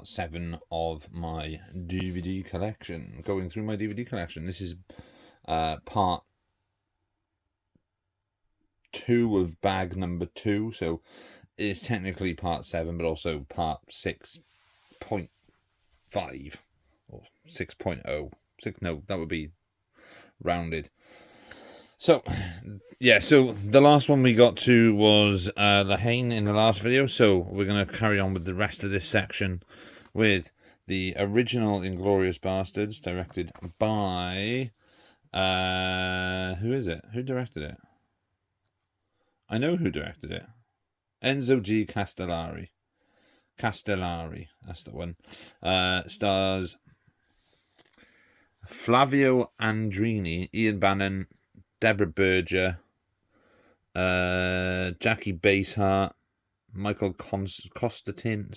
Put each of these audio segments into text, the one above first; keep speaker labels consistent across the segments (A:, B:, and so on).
A: part 7 of my DVD collection. Going through my DVD collection. This is part 2 of bag number 2. So it's technically part 7, but also part 6.5 or 6.0. No, that would be rounded. So, yeah, so the last one we got to was Lahane in the last video, so we're going to carry on with the rest of this section with the original Inglourious Basterds, directed by, who is it? Who directed it? I know who directed it. Enzo G. Castellari, that's the one. Stars Flavio Andrini, Ian Bannon, Deborah Berger, Jackie Basehart, Michael Constantin,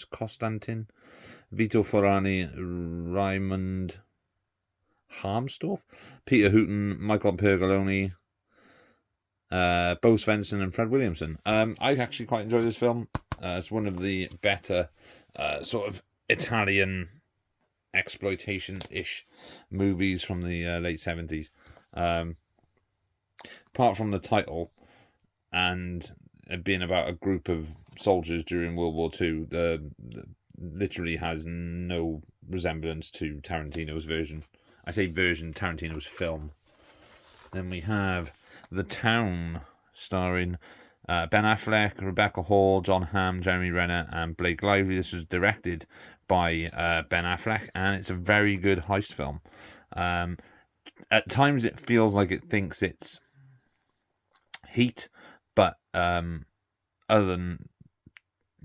A: Vito Forani, Raymond Harmstorff, Peter Hooton, Michael Pergoloni, Bo Svensson, and Fred Williamson. I actually quite enjoy this film. It's one of the better sort of Italian exploitation-ish movies from the late 70s. Apart from the title and it being about a group of soldiers during World War II, literally has no resemblance to Tarantino's version. I say version, Tarantino's film. Then we have The Town, starring Ben Affleck, Rebecca Hall, John Hamm, Jeremy Renner, and Blake Lively. This was directed by Ben Affleck, and it's a very good heist film. At times it feels like it thinks it's Heat, but other than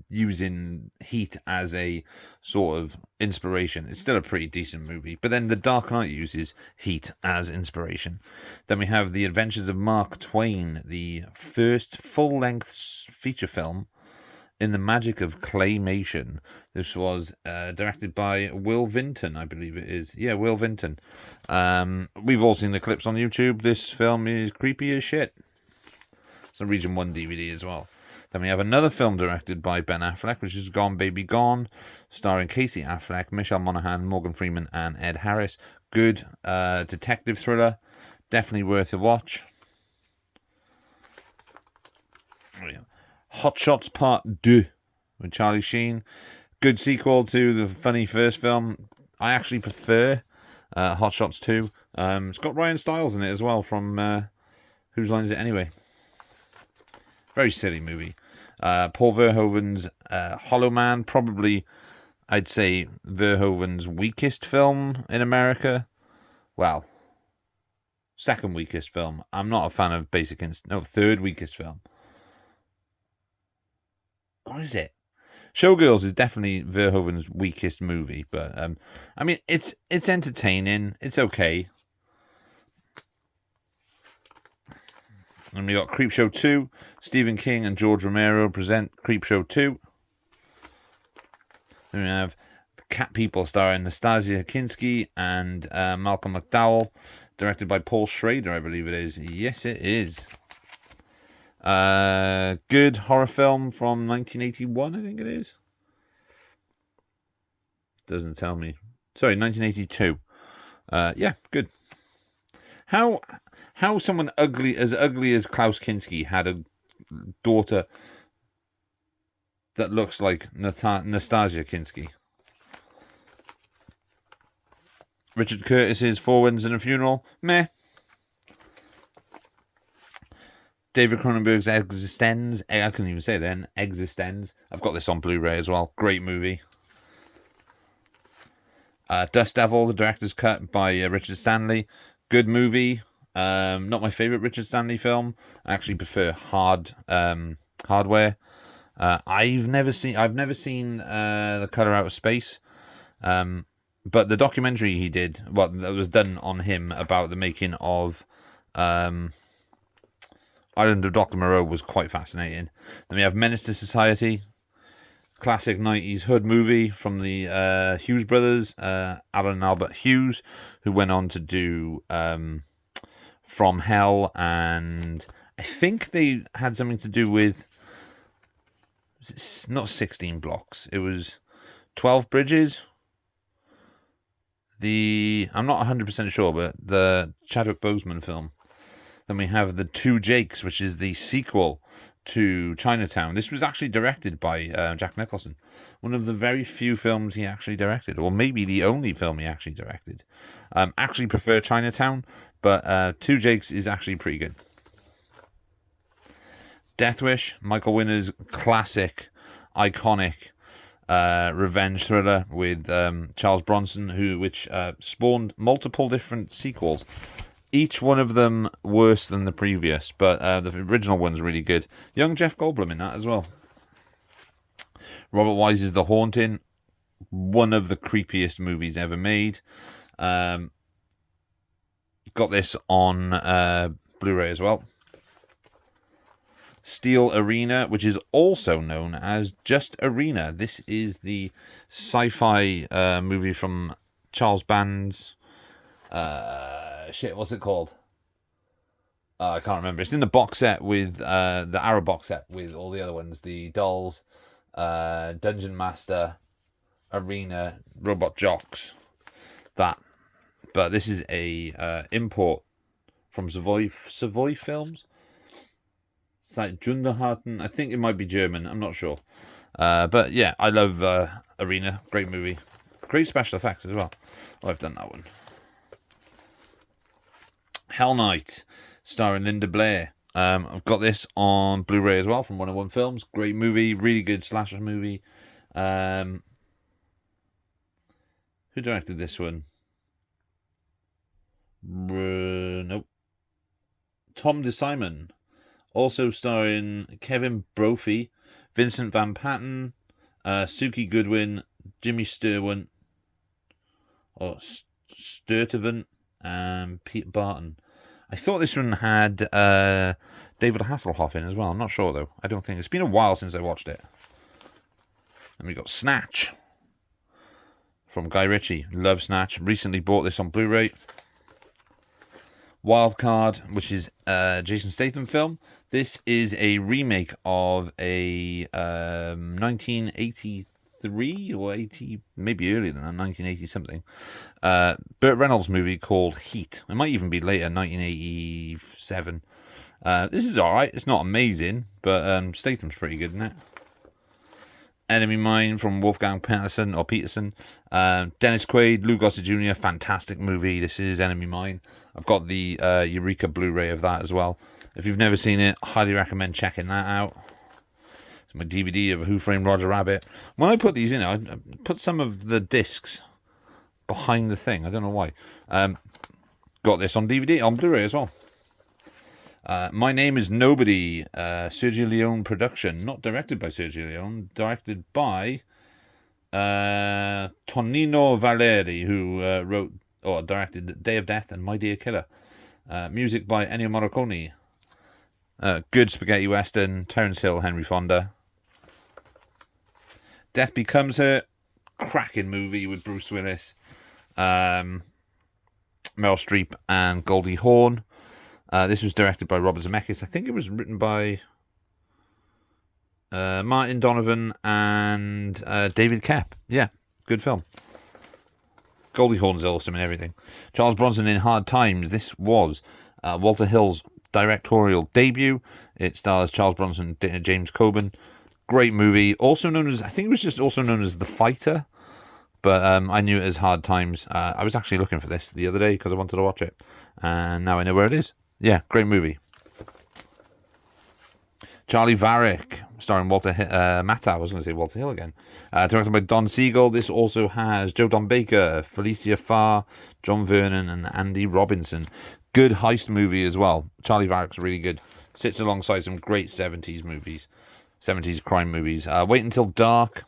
A: using Heat as a sort of inspiration, it's still a pretty decent movie. But then The Dark Knight uses Heat as inspiration. Then we have The Adventures of Mark Twain, the first full-length feature film in the magic of claymation. This was directed by Will Vinton, I believe it is. Yeah, Will Vinton. We've all seen the clips on YouTube. This film is creepy as shit. It's a Region 1 DVD as well. Then we have another film directed by Ben Affleck, which is Gone Baby Gone, starring Casey Affleck, Michelle Monaghan, Morgan Freeman, and Ed Harris. Good detective thriller. Definitely worth a watch. Hot Shots Part 2 with Charlie Sheen. Good sequel to the funny first film. I actually prefer Hot Shots 2. It's got Ryan Stiles in it as well from Whose Line Is It Anyway? Very silly movie. Paul Verhoeven's Hollow Man, probably, I'd say, Verhoeven's weakest film in America. Well, second weakest film. I'm not a fan of Basic Instinct. No, third weakest film. Or is it? Showgirls is definitely Verhoeven's weakest movie, but I mean, it's entertaining. It's okay. And we got Creepshow 2. Stephen King and George Romero present Creepshow 2. Then we have The Cat People, starring Nastasia Kinski and Malcolm McDowell, directed by Paul Schrader, I believe it is. Yes, it is. Good horror film from 1981, I think it is. Doesn't tell me. Sorry, 1982. Yeah, good. How someone ugly as Klaus Kinski had a daughter that looks like Nastasia Kinski. Richard Curtis's Four Winds and a Funeral. Meh. David Cronenberg's Existenz. I couldn't even say it then. Existenz. I've got this on Blu-ray as well. Great movie. Dust Devil, the director's cut by Richard Stanley. Good movie. Not my favorite Richard Stanley film. I actually prefer Hardware. I've never seen The Color Out of Space. But the documentary he did, that was done on him about the making of Island of Dr. Moreau, was quite fascinating. Then we have Menace to Society, classic 90s hood movie from the Hughes brothers, Alan and Albert Hughes, who went on to do From Hell, and I think they had something to do with, not 16 Blocks, it was 12 Bridges. I'm not 100% sure, but the Chadwick Boseman film. Then we have The Two Jakes, which is the sequel to Chinatown. This was actually directed by Jack Nicholson. One of the very few films he actually directed, or maybe the only film he actually directed. Actually prefer Chinatown, but Two Jakes is actually pretty good. Death Wish, Michael Winner's classic, iconic revenge thriller with Charles Bronson, which spawned multiple different sequels. Each one of them worse than the previous, but the original one's really good. Young Jeff Goldblum in that as well. Robert Wise's The Haunting, one of the creepiest movies ever made. Got this on Blu-ray as well. Steel Arena, which is also known as just Arena. This is the sci-fi movie from Charles Band's... what's it called? I can't remember. It's in the box set with the Arrow box set with all the other ones. The Dolls, Dungeon Master, Arena, Robot Jocks. That. But this is a import from Savoy Films. It's like Junderharten. I think it might be German. I'm not sure. But yeah, I love Arena. Great movie. Great special effects as well. I've done that one. Hell Night, starring Linda Blair. I've got this on Blu-ray as well from 101 Films. Great movie, really good slasher movie. Who directed this one? Nope. Tom DeSimon. Also starring Kevin Brophy, Vincent Van Patten, Suki Goodwin, Jimmy Sturtevant, and Pete Barton. I thought this one had David Hasselhoff in as well. I'm not sure, though. I don't think. It's been a while since I watched it. And we got Snatch from Guy Ritchie. Love Snatch. Recently bought this on Blu-ray. Wildcard, which is a Jason Statham film. This is a remake of a 1983 or 80, maybe earlier than that, 1980 something. Burt Reynolds movie called Heat. It might even be later, 1987. This is alright. It's not amazing, but Statham's pretty good in it. Enemy Mine from Wolfgang Peterson. Dennis Quaid, Lou Gossett Jr. Fantastic movie. This is Enemy Mine. I've got the Eureka Blu-ray of that as well. If you've never seen it, highly recommend checking that out. It's my DVD of Who Framed Roger Rabbit. When I put these in, I put some of the discs behind the thing. I don't know why. Got this on DVD, on Blu-ray as well. My Name is Nobody, Sergio Leone production. Not directed by Sergio Leone, directed by Tonino Valeri, who wrote or directed Day of Death and My Dear Killer. Music by Ennio Morricone. Good spaghetti western, Terence Hill, Henry Fonda. Death Becomes Her, cracking movie with Bruce Willis, Meryl Streep and Goldie Hawn. This was directed by Robert Zemeckis. I think it was written by Martin Donovan and David Koepp. Yeah, good film. Goldie Hawn's awesome and everything. Charles Bronson in Hard Times. This was Walter Hill's directorial debut. It stars Charles Bronson and James Coburn. Great movie. Also known as, I think it was just also known as The Fighter. But I knew it as Hard Times. I was actually looking for this the other day because I wanted to watch it. And now I know where it is. Yeah, great movie. Charlie Varick, starring Walter Matthau. I was going to say Walter Hill again. Directed by Don Siegel. This also has Joe Don Baker, Felicia Farr, John Vernon, and Andy Robinson. Good heist movie as well. Charlie Varick's really good. Sits alongside some great 70s movies. 70s crime movies. Wait Until Dark.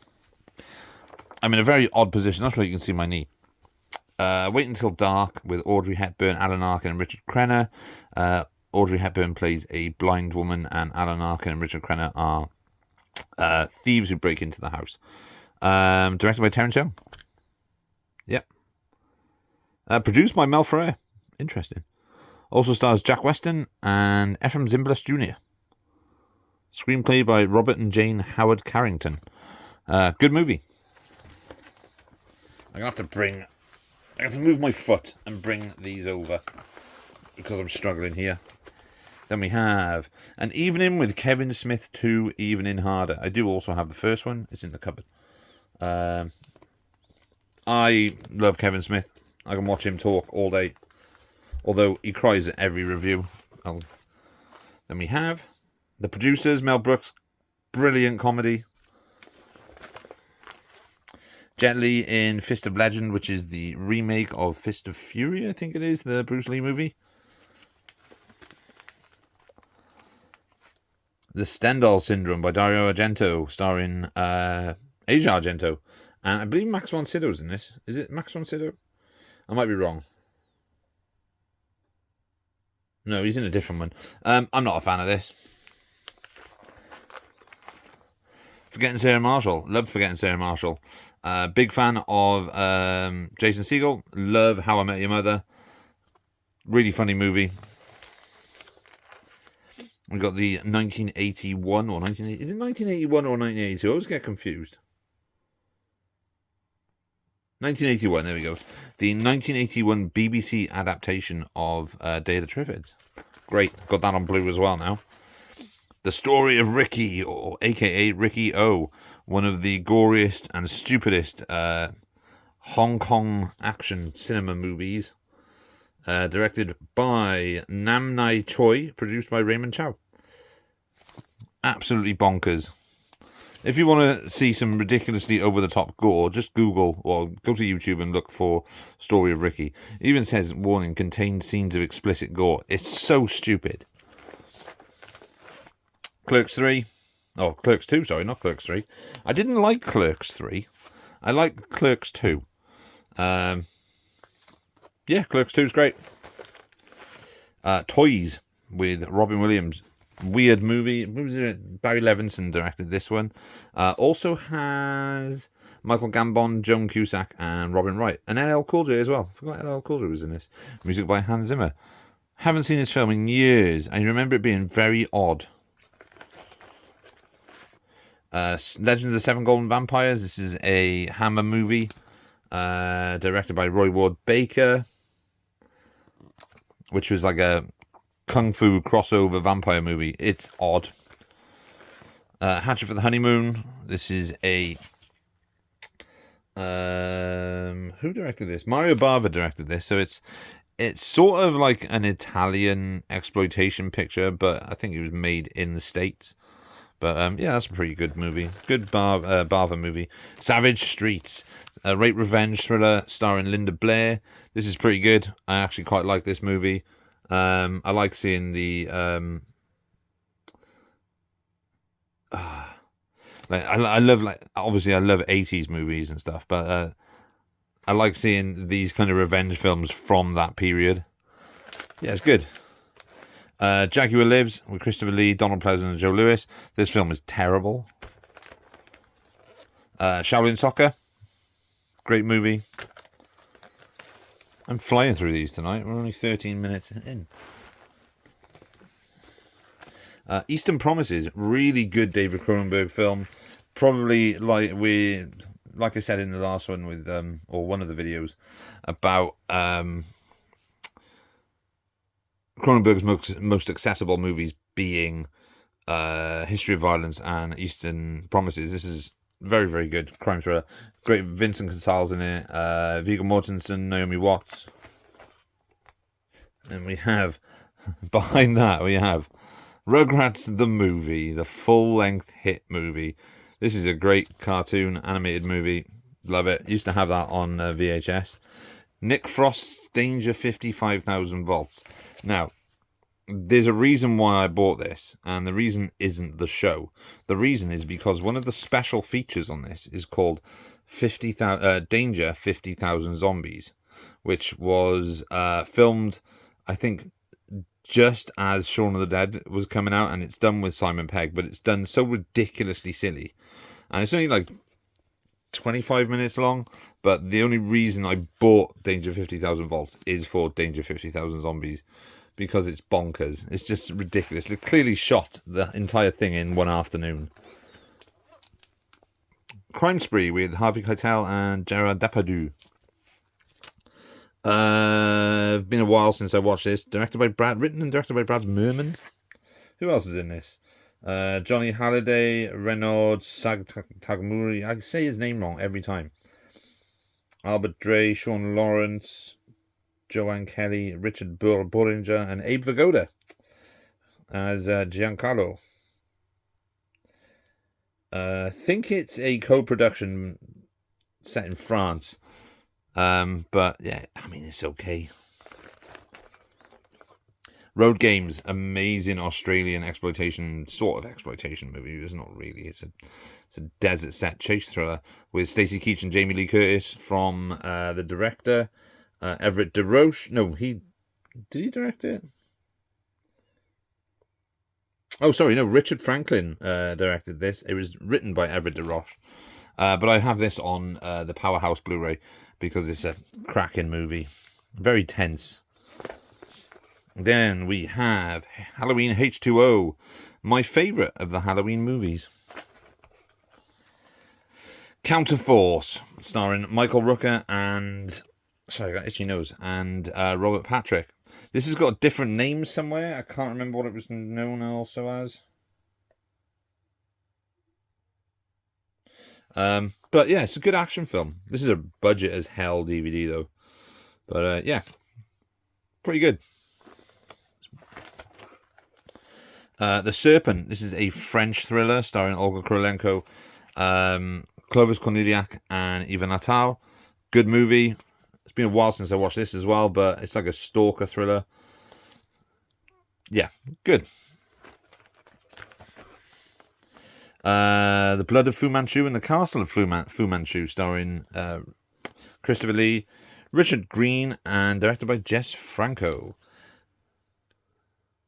A: I'm in a very odd position. That's why you can see my knee. Wait Until Dark with Audrey Hepburn, Alan Arkin, and Richard Crenna. Audrey Hepburn plays a blind woman, and Alan Arkin and Richard Crenna are thieves who break into the house. Directed by Terence Young. Yep. Produced by Mel Ferrer. Interesting. Also stars Jack Weston and Ephraim Zimbalist Jr. Screenplay by Robert and Jane Howard Carrington. Good movie. I'm gonna have to bring. I have to move my foot and bring these over because I'm struggling here. Then we have An Evening with Kevin Smith 2, Evening Harder. I do also have the first one. It's in the cupboard. I love Kevin Smith. I can watch him talk all day. Although he cries at every review. Then we have The Producers, Mel Brooks. Brilliant comedy. Jet Li in Fist of Legend, which is the remake of Fist of Fury, I think it is, the Bruce Lee movie. The Stendhal Syndrome by Dario Argento, starring Asia Argento. And I believe Max von Sydow's in this. Is it Max von Sydow? I might be wrong. No, he's in a different one. I'm not a fan of this. Forgetting Sarah Marshall. Love Forgetting Sarah Marshall. Big fan of Jason Segel. Love How I Met Your Mother. Really funny movie. We got the 1981 or 1980. Is it 1981 or 1982? I always get confused. 1981. There we go. The 1981 BBC adaptation of Day of the Triffids. Great. Got that on Blue as well now. The Story of Ricky, or aka Ricky O, one of the goriest and stupidest Hong Kong action cinema movies. Directed by Nam Nai Choi, produced by Raymond Chow. Absolutely bonkers. If you want to see some ridiculously over-the-top gore, just Google or go to YouTube and look for Story of Ricky. It even says, warning, contains scenes of explicit gore. It's so stupid. Clerks 3. Oh, Clerks 2, sorry, not Clerks 3. I didn't like Clerks 3. I like Clerks 2. Yeah, Clerks 2 is great. Toys with Robin Williams. Weird movie. Barry Levinson directed this one. Also has Michael Gambon, Joan Cusack, and Robin Wright. And LL Cool J as well. I forgot LL Cool J was in this. Music by Hans Zimmer. Haven't seen this film in years. I remember it being very odd. Legend of the Seven Golden Vampires. This is a Hammer movie. Directed by Roy Ward Baker. Which was like a kung fu crossover vampire movie. It's odd. Hatchet for the Honeymoon. This is a... who directed this? Mario Bava directed this. So it's sort of like an Italian exploitation picture, but I think it was made in the States. But yeah, that's a pretty good movie. Good Bava movie. Savage Streets. A rape revenge thriller starring Linda Blair. This is pretty good. I actually quite like this movie. I like seeing the I love, like, obviously I love 80s movies and stuff, but I like seeing these kind of revenge films from that period. Yeah, it's good. Jaguar Lives with Christopher Lee, Donald Pleasant, and Joe Lewis. This film is terrible. Shaolin Soccer. Great movie. I'm flying through these tonight. We're only 13 minutes in. Eastern Promises. Really good David Cronenberg film. Probably like I said in the last one with or one of the videos about Cronenberg's most accessible movies being History of Violence and Eastern Promises. This is very, very good crime thriller. Great Vincent Cassal's in it. Viggo Mortensen, Naomi Watts. And we have, behind that, we have Rugrats the movie, the full-length hit movie. This is a great cartoon animated movie. Love it. Used to have that on VHS. Nick Frost's Danger 55,000 Volts. Now, there's a reason why I bought this, and the reason isn't the show. The reason is because one of the special features on this is called Danger 50,000 Zombies, which was filmed, I think, just as Shaun of the Dead was coming out, and it's done with Simon Pegg, but it's done so ridiculously silly. And it's only like 25 minutes long, but the only reason I bought Danger 50,000 Volts is for Danger 50,000 Zombies, because it's bonkers. It's just ridiculous. It clearly shot the entire thing in one afternoon. Crime Spree with Harvey Keitel and Gerard Depardieu. It's been a while since I watched this. Written and directed by Brad Merman. Who else is in this? Johnny Halliday, Renaud Tagmuri. I say his name wrong every time. Albert Dre, Sean Lawrence, Joanne Kelly, Richard Boringer, and Abe Vigoda as Giancarlo. I think it's a co-production set in France. But yeah, I mean, it's okay. Road Games, amazing Australian sort of exploitation movie. It's not really. It's a desert set chase thriller with Stacey Keach and Jamie Lee Curtis from the director Everett DeRoche. No, did he direct it? Oh, sorry, no. Richard Franklin directed this. It was written by Everett DeRoche, but I have this on the Powerhouse Blu-ray because it's a cracking movie, very tense. Then we have Halloween H2O, my favourite of the Halloween movies. Counterforce, starring Michael Rooker and... Sorry, I got itchy nose. And Robert Patrick. This has got a different name somewhere. I can't remember what it was known also as. But yeah, it's a good action film. This is a budget as hell DVD though. But yeah, pretty good. The Serpent. This is a French thriller starring Olga Kurylenko, Clovis Cornillac, and Ivan Natal. Good movie. It's been a while since I watched this as well, but it's like a stalker thriller. Yeah, good. The Blood of Fu Manchu and the Castle of Fu Manchu, starring Christopher Lee, Richard Green, and directed by Jess Franco.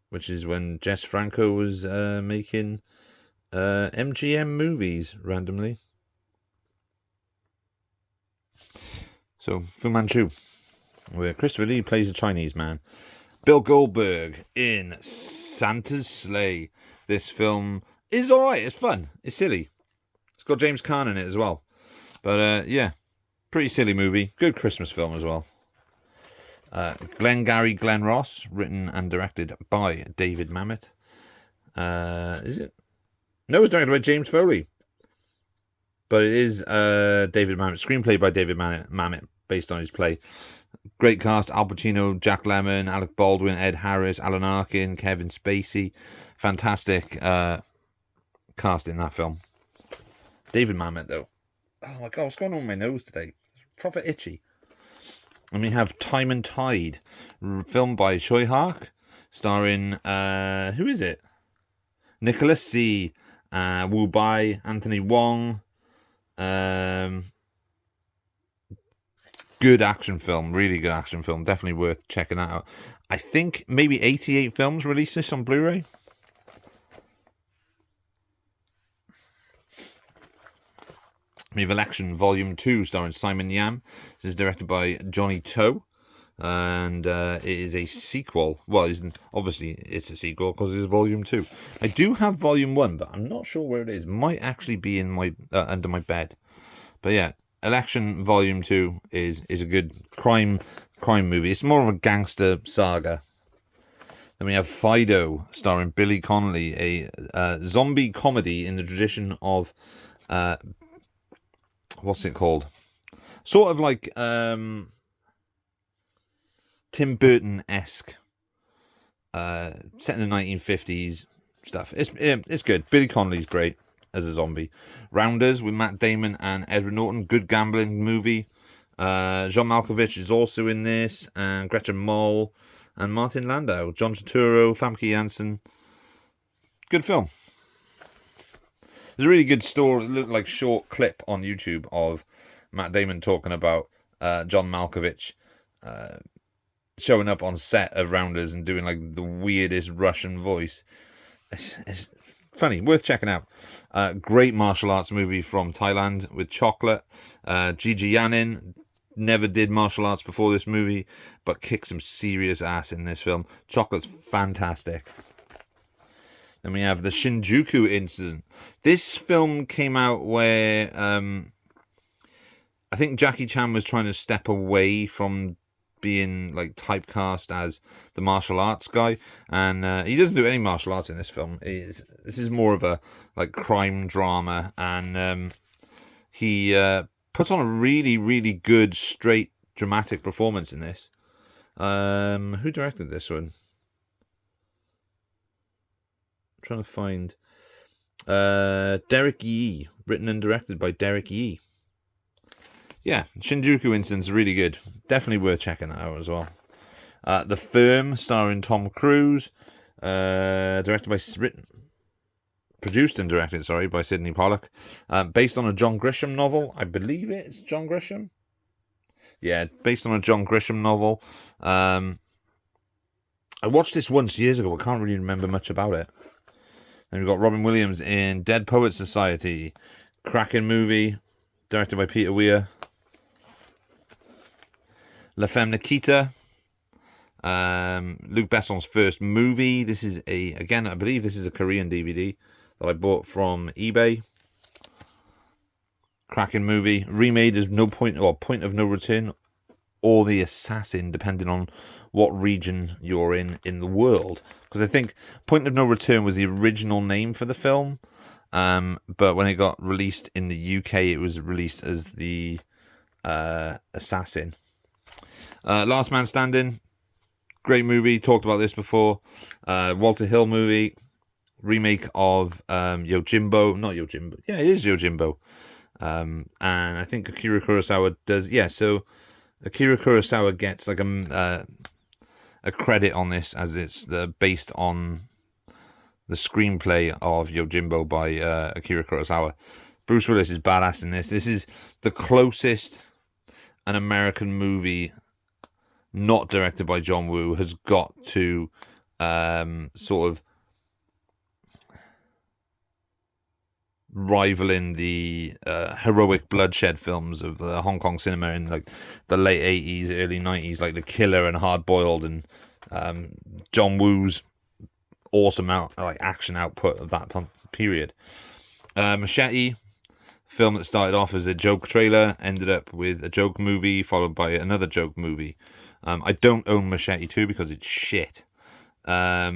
A: Which is when Jess Franco was making MGM movies randomly. So, Fu Manchu, where Christopher Lee plays a Chinese man. Bill Goldberg in Santa's Sleigh. This film is alright, it's fun, it's silly. It's got James Caan in it as well. But yeah, pretty silly movie. Good Christmas film as well. Glengarry Glen Ross, written and directed by David Mamet. Is it? No, it's directed by James Foley. But it is David Mamet. Screenplay by David Mamet, based on his play. Great cast: Al Pacino, Jack Lemmon, Alec Baldwin, Ed Harris, Alan Arkin, Kevin Spacey. Fantastic cast in that film. David Mamet, though. Oh my god, what's going on with my nose today? Proper itchy. And we have Time and Tide, filmed by Choi Hark, starring, who is it? Nicholas C., Wu Bai, Anthony Wong. Good action film, really good action film. Definitely worth checking that out. I think maybe 88 Films released this on Blu-ray. We have Election Volume 2, starring Simon Yam. This is directed by Johnny To. And it is a sequel. Well, obviously it's a sequel because it's Volume 2. I do have Volume 1, but I'm not sure where it is. Might actually be in my under my bed. But yeah, Election Volume 2 is a good crime movie. It's more of a gangster saga. Then we have Fido, starring Billy Connolly, a zombie comedy in the tradition of... what's it called? Sort of like Tim Burton-esque, set in the 1950s stuff. It's good. Billy Connolly's great as a zombie. Rounders with Matt Damon and Edward Norton. Good gambling movie. John Malkovich is also in this, and Gretchen Mol and Martin Landau. John Turturro, Famke Janssen. Good film. There's a really good story, like short clip on YouTube of Matt Damon talking about John Malkovich showing up on set of Rounders and doing like the weirdest Russian voice. It's funny, worth checking out. Great martial arts movie from Thailand with Chocolate. Gigi Yanin never did martial arts before this movie, but kicked some serious ass in this film. Chocolate's fantastic. Then we have the Shinjuku incident. This film came out where I think Jackie Chan was trying to step away from being like typecast as the martial arts guy, and he doesn't do any martial arts in this film. This is more of a like crime drama, and he puts on a really, really good, straight, dramatic performance in this. Who directed this one? I'm trying to find Derek Yee, written and directed by Derek Yee. Yeah, Shinjuku Incident's really good. Definitely worth checking that out as well. The Firm, starring Tom Cruise, produced and directed, by Sidney Pollack. Based on a John Grisham novel. I believe it's John Grisham. Yeah, based on a John Grisham novel. I watched this once years ago. I can't really remember much about it. Then we've got Robin Williams in Dead Poets Society. Cracking movie, directed by Peter Weir. La Femme Nikita, Luc Besson's first movie. This is I believe this is a Korean DVD that I bought from eBay. Cracking movie, remade as Point of No Return, or The Assassin, depending on what region you're in the world. Because I think Point of No Return was the original name for the film, but when it got released in the UK, it was released as The Assassin. Last Man Standing, great movie, talked about this before. Walter Hill movie, remake of Yojimbo, not Yojimbo, yeah, it is Yojimbo. And I think Akira Kurosawa does, so Akira Kurosawa gets like a credit on this, as it's based on the screenplay of Yojimbo by Akira Kurosawa. Bruce Willis is badass in this. This is the closest an American movie not directed by John Woo has got to sort of rivaling the heroic bloodshed films of the Hong Kong cinema in like the late 80s, early 90s, like The Killer and Hard Boiled, and John Woo's awesome action output of that period. Machete, film that started off as a joke trailer, ended up with a joke movie followed by another joke movie. I don't own Machete 2 because it's shit. I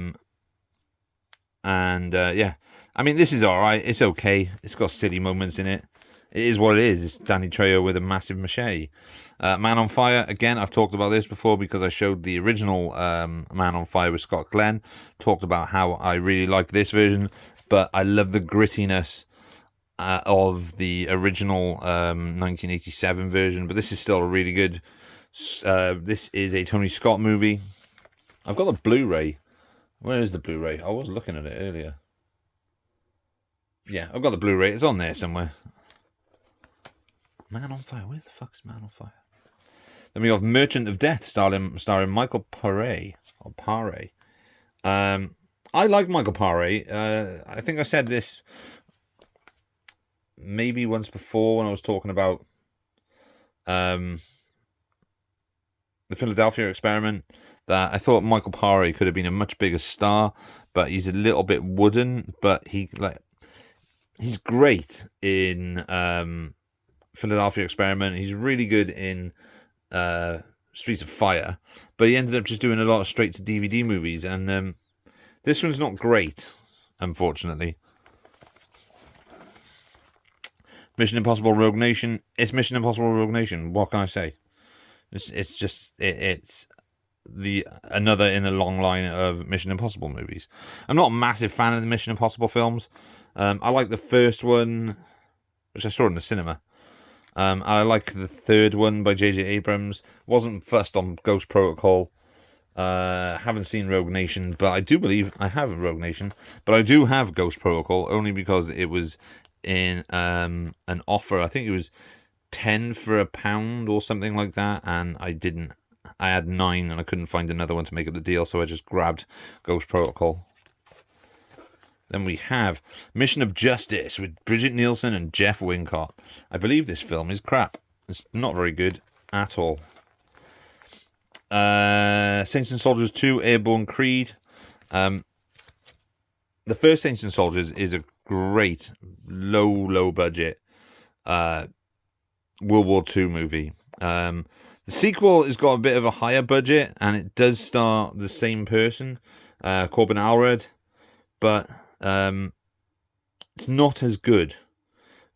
A: mean, this is alright. It's okay. It's got silly moments in it. It is what it is. It's Danny Trejo with a massive machete. Man on Fire, again, I've talked about this before because I showed the original Man on Fire with Scott Glenn. Talked about how I really like this version, but I love the grittiness of the original 1987 version. But this is still a really good... this is a Tony Scott movie. I've got the Blu-ray. Where is the Blu-ray? I was looking at it earlier. Yeah, I've got the Blu-ray. It's on there somewhere. Man on Fire. Where the fuck's Man on Fire? Then we have Merchant of Death, starring Michael Paré. I like Michael Paré. I think I said this maybe once before when I was talking about the Philadelphia Experiment, that I thought Michael Paré could have been a much bigger star, but he's a little bit wooden. But he's great in Philadelphia Experiment. He's really good in Streets of Fire, but he ended up just doing a lot of straight to DVD movies, and this one's not great, unfortunately. Mission Impossible Rogue Nation. It's Mission Impossible Rogue Nation. What can I say? It's another in a long line of Mission Impossible movies. I'm not a massive fan of the Mission Impossible films. I like the first one, which I saw in the cinema. I like the third one by J.J. Abrams. Wasn't fussed on Ghost Protocol. Haven't seen Rogue Nation, but I do believe I have Rogue Nation. But I do have Ghost Protocol only because it was in an offer. I think it was 10 for £1 or something like that, and I had 9 and I couldn't find another one to make up the deal, so I just grabbed Ghost Protocol. Then we have Mission of Justice with Bridget Nielsen and Jeff Wincott. I believe this film is crap. It's not very good at all. Saints and Soldiers 2 Airborne Creed. The the first Saints and Soldiers is a great low budget World War II movie. The sequel has got a bit of a higher budget, and it does star the same person, Corbin Allred, but it's not as good.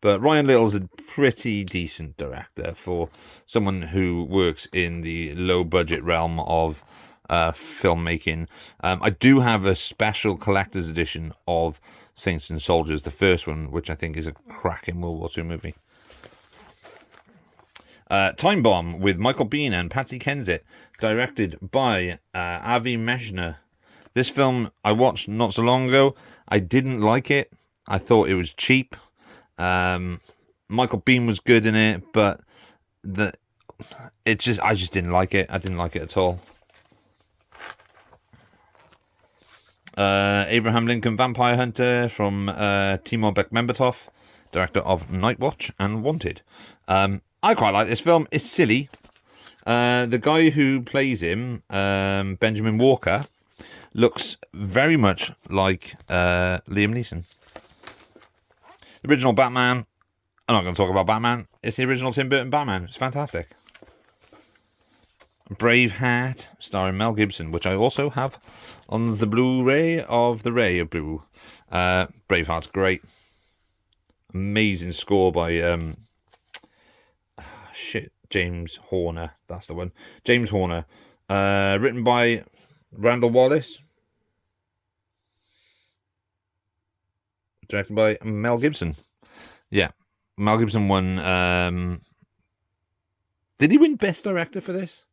A: But Ryan Little's a pretty decent director for someone who works in the low-budget realm of filmmaking. I do have a special collector's edition of Saints and Soldiers, the first one, which I think is a cracking World War II movie. Time Bomb with Michael Biehn and Patsy Kensit, directed by Avi Meshner. This film I watched not so long ago. I didn't like it. I thought it was cheap. Michael Biehn was good in it, but I just didn't like it. I didn't like it at all. Abraham Lincoln Vampire Hunter from Timur Bekmambetov, director of Night Watch and Wanted. I quite like this film. It's silly. The guy who plays him, Benjamin Walker, looks very much like Liam Neeson. The original Batman. I'm not going to talk about Batman. It's the original Tim Burton Batman. It's fantastic. Braveheart, starring Mel Gibson, which I also have on the Blu-ray of the Ray of Blue. Braveheart's great. Amazing score by James Horner. That's the one. James Horner. Written by Randall Wallace. Directed by Mel Gibson. Yeah. Mel Gibson won... Did he win Best Director for this?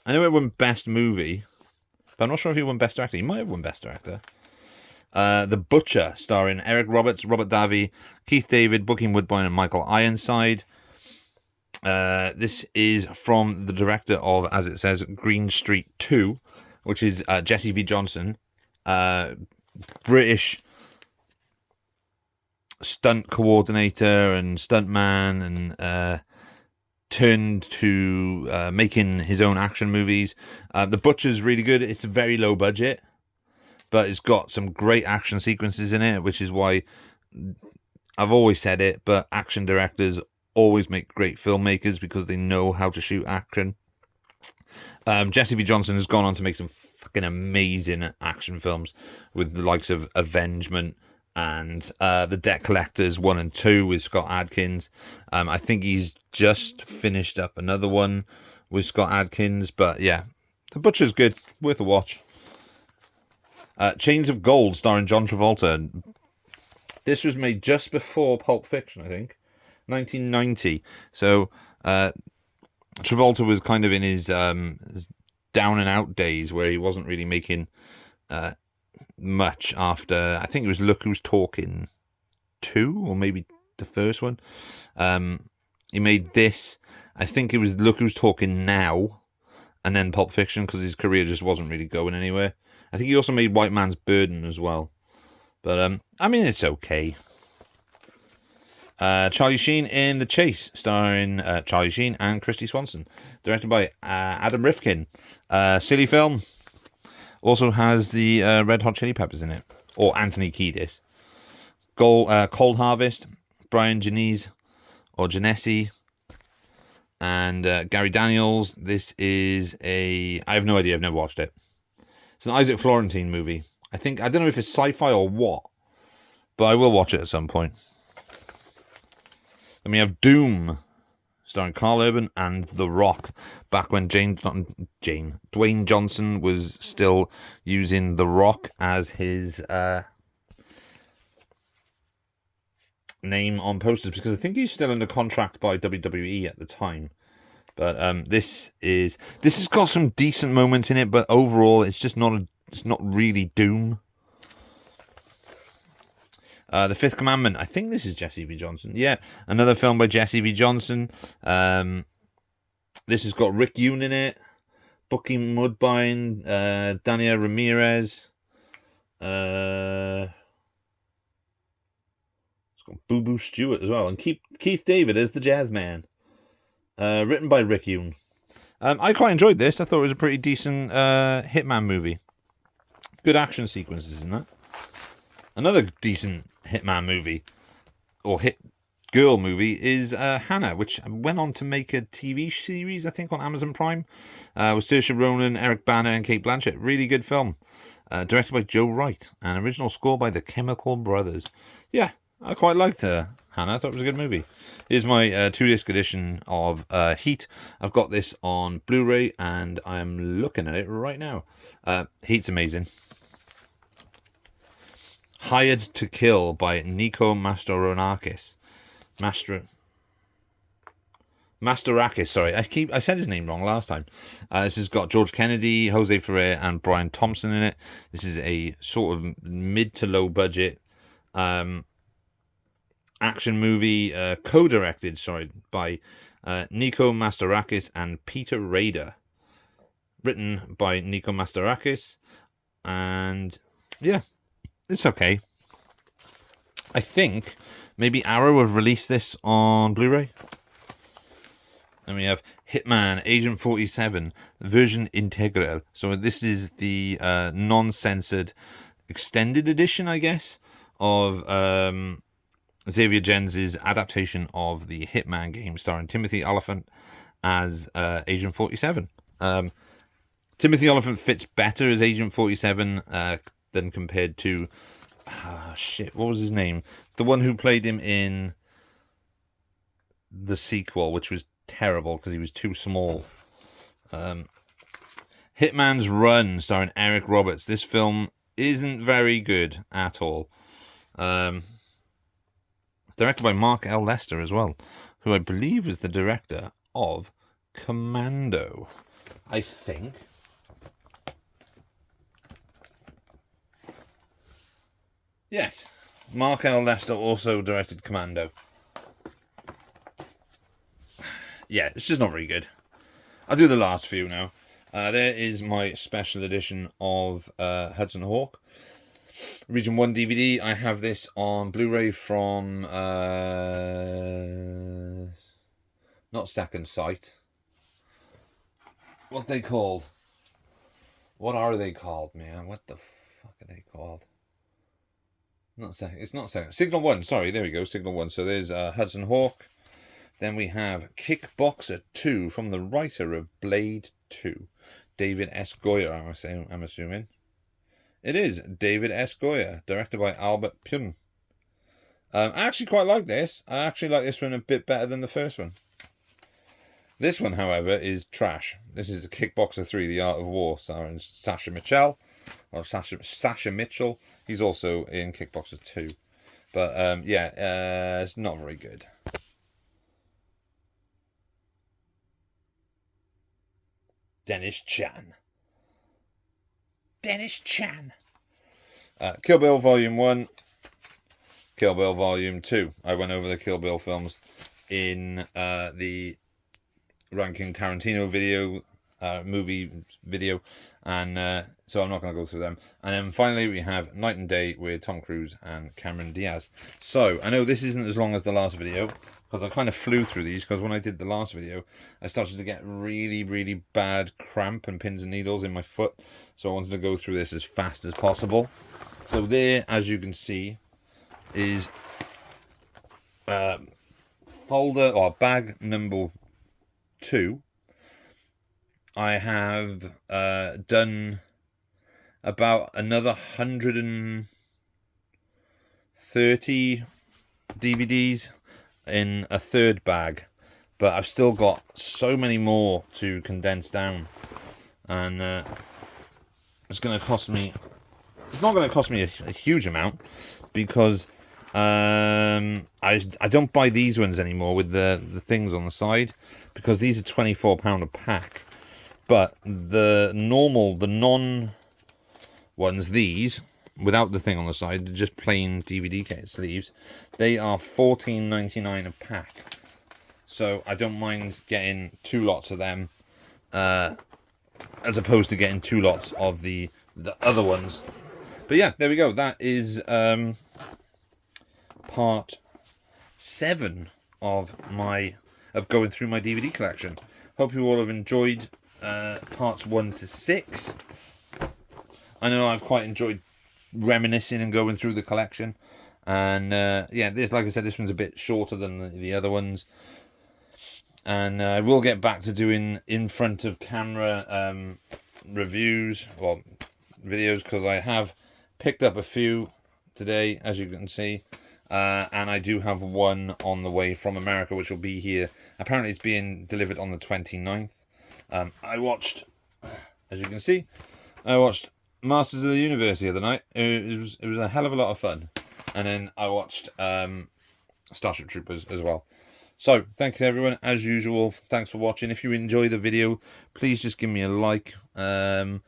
A: I know it won Best Movie, but I'm not sure if he won Best Director. He might have won Best Director. The Butcher, starring Eric Roberts, Robert Davi, Keith David, Bokeem Woodbine, and Michael Ironside. This is from the director of, as it says, Green Street 2, which is Jesse V. Johnson, British stunt coordinator and stuntman, and turned to making his own action movies. The Butcher's really good. It's a very low budget, but it's got some great action sequences in it, which is why I've always said it, but action directors always make great filmmakers because they know how to shoot action. Jesse V. Johnson has gone on to make some fucking amazing action films with the likes of Avengement and The Debt Collectors 1 and 2 with Scott Adkins. I think he's just finished up another one with Scott Adkins, but yeah, The Butcher's good, worth a watch. Chains of Gold, starring John Travolta. This was made just before Pulp Fiction, I think, 1990. So Travolta was kind of in his down and out days where he wasn't really making much after, I think it was Look Who's Talking 2, or maybe the first one. He made this, I think it was Look Who's Talking Now, and then Pulp Fiction, because his career just wasn't really going anywhere. I think he also made White Man's Burden as well. But, I mean, it's okay. Charlie Sheen in The Chase, starring Charlie Sheen and Christy Swanson. Directed by Adam Rifkin. Silly film. Also has the Red Hot Chili Peppers in it. Or Anthony Kiedis. Cold Harvest. Brian Genese. Or Genesi. And Gary Daniels. This is I have no idea. I've never watched it. It's an Isaac Florentine movie. I don't know if it's sci-fi or what. But I will watch it at some point. Then we have Doom, starring Carl Urban and The Rock, back when Dwayne Johnson was still using The Rock as his name on posters, because I think he's still under contract by WWE at the time. But this has got some decent moments in it, but overall it's not really Doom. The Fifth Commandment. I think this is Jesse V. Johnson. Yeah, another film by Jesse V. Johnson. This has got Rick Yoon in it, Bokeem Woodbine, Dania Ramirez. It's got Boo Boo Stewart as well, and Keith David as the jazz man. Written by Rick Yoon. I quite enjoyed this. I thought it was a pretty decent Hitman movie. Good action sequences in that. Another decent Hitman movie, or Hit Girl movie, is Hannah, which went on to make a TV series, I think, on Amazon Prime, with Saoirse Ronan, Eric Bana, and Kate Blanchett. Really good film. Directed by Joe Wright, and original score by the Chemical Brothers. Yeah, I quite liked Hannah. I thought it was a good movie. Here's my 2-disc edition of Heat. I've got this on Blu-ray, and I'm looking at it right now. Heat's amazing. Hired to Kill by Nico Mastorakis. Mastorakis, sorry. I said his name wrong last time. This has got George Kennedy, Jose Ferrer, and Brian Thompson in it. This is a sort of mid to low budget action movie, co-directed, by Nico Mastorakis and Peter Rader. Written by Nico Mastorakis, and yeah, it's okay. I think maybe Arrow have released this on Blu-ray. And we have Hitman Agent 47 version integral. So this is the non-censored extended edition, I guess, of Xavier Gens' adaptation of the Hitman game, starring Timothy Olyphant as Agent 47. Timothy Olyphant fits better as Agent 47 than compared to what was his name? The one who played him in the sequel, which was terrible because he was too small. Hitman's Run, starring Eric Roberts. This film isn't very good at all. Directed by Mark L. Lester as well, who I believe was the director of Commando, I think. Yes, Mark L. Lester also directed Commando. Yeah, it's just not very good. I'll do the last few now. There is my special edition of Hudson Hawk. Region 1 DVD. I have this on Blu-ray from not Second Sight. What are they called? What are they called, man? What the fuck are they called? It's not Second. Signal 1, sorry, there we go, Signal 1. So there's Hudson Hawk. Then we have Kickboxer 2 from the writer of Blade 2. David S. Goyer, I'm assuming. It is David S. Goyer, directed by Albert Pyun. I actually quite like this. I actually like this one a bit better than the first one. This one, however, is trash. This is Kickboxer 3, The Art of War, starring Sasha Mitchell. Sasha Mitchell. He's also in Kickboxer 2. But, it's not very good. Dennis Chan. Kill Bill Volume 1. Kill Bill Volume 2. I went over the Kill Bill films in the ranking Tarantino movie video, and so I'm not going to go through them. And then finally we have Night and Day with Tom Cruise and Cameron Diaz. So I know this isn't as long as the last video, because I kind of flew through these, because when I did the last video I started to get really, really bad cramp and pins and needles in my foot, so I wanted to go through this as fast as possible. So there, as you can see, is folder or bag number 2. I have done about another 130 DVDs in a third bag, but I've still got so many more to condense down, and it's going to cost me. It's not going to cost me a huge amount, because I don't buy these ones anymore with the things on the side, because these are £24 a pack. But the non ones, these, without the thing on the side, just plain DVD case sleeves, they are $14.99 a pack. So I don't mind getting 2 lots of them, as opposed to getting 2 lots of the other ones. But yeah, there we go. That is part 7 of going through my DVD collection. Hope you all have enjoyed parts 1 to 6. I know I've quite enjoyed reminiscing and going through the collection. And yeah, this, like I said, this one's a bit shorter than the other ones. And I will get back to doing in front of camera reviews or videos, because I have picked up a few today, as you can see. And I do have one on the way from America, which will be here. Apparently it's being delivered on the 29th. I watched, as you can see, I watched Masters of the Universe the other night. It was a hell of a lot of fun. And then I watched Starship Troopers as well. So, thank you everyone, as usual. Thanks for watching. If you enjoy the video, please just give me a like. And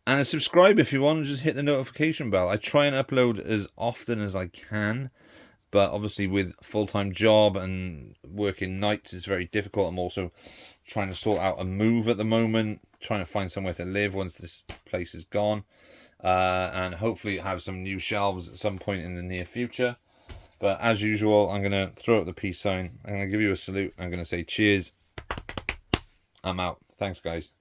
A: a subscribe if you want. Just hit the notification bell. I try and upload as often as I can. But obviously with full-time job and working nights, it's very difficult. I'm also trying to sort out a move at the moment. Trying to find somewhere to live once this place is gone. And hopefully have some new shelves at some point in the near future. But as usual, I'm going to throw up the peace sign. I'm going to give you a salute. I'm going to say cheers. I'm out. Thanks, guys.